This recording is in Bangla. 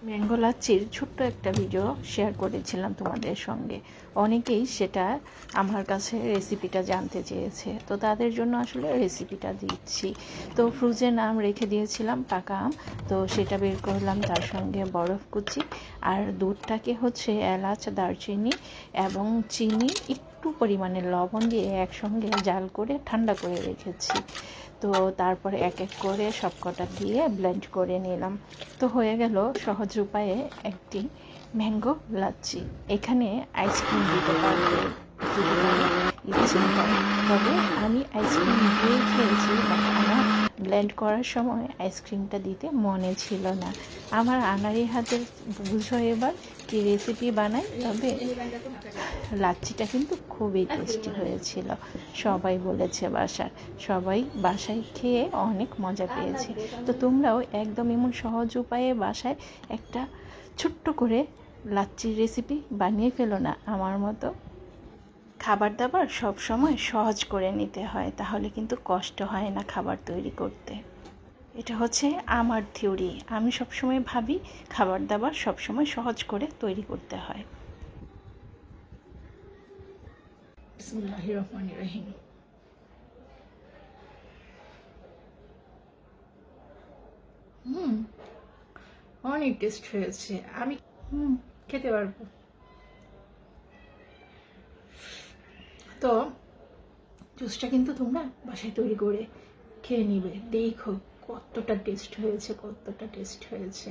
ম্যাঙ্গো লাচ্ছির ছোট্ট একটা ভিডিও শেয়ার করেছিলাম তোমাদের সঙ্গে। অনেকেই সেটা আমার কাছে রেসিপিটা জানতে চেয়েছে, তো তাদের জন্য আসলে রেসিপিটা দিচ্ছি। তো ফ্রোজেন আম রেখে দিয়েছিলাম, পাকা আম, তো সেটা বের করলাম, তার সঙ্গে বরফ কুচি আর দুধটাকে হচ্ছে এলাচ, দারচিনি এবং চিনি, একটু পরিমাণে লবণ দিয়ে একসঙ্গে জাল করে ঠান্ডা করে রেখেছি। তো তারপরে এক এক করে সবকটা দিয়ে ব্লেন্ড করে নিলাম। তো হয়ে গেল সহজ উপায়ে একটি ম্যাঙ্গো লাচ্ছি। এখানে আইসক্রিম দিতে পারবে যদি কারো ইচ্ছে হয়, তবে আমি আইসক্রিম দিয়ে খেয়েছি, বাট আমার ব্লেন্ড করার সময় আইসক্রিমটা দিতে মনে ছিল না। আমার আনাড়ি হাতের বুঝো এবার কি রেসিপি বানাই। তবে লাচ্ছিটা কিন্তু খুবই টেস্টি হয়েছিল, সবাই বলেছে, সবাই বাসায় খেয়ে অনেক মজা পেয়েছে। তো তোমরাও একদম এমন সহজ উপায়ে বাসায় একটা ছোট্ট করে লাচ্ছির রেসিপি বানিয়ে ফেলো না আমার মতো। খাবার দাবার সব সময় সহজ করে নিতে হয়, তাহলে কিন্তু কষ্ট হয় না খাবার তৈরি করতে। এটা হচ্ছে আমার থিওরি। আমি সবসময় ভাবি খাবার দাবার সবসময় সহজ করে তৈরি করতে হয়। বিসমিল্লাহির রহমানির রহিম। অনেক টেস্ট হয়েছে। আমি খেতে পারবো। তো জুসটা কিন্তু তোমরা বাসায় তৈরি করে খেয়ে নিবে, দেখো কতটা টেস্ট হয়েছে, কতটা টেস্ট হয়েছে।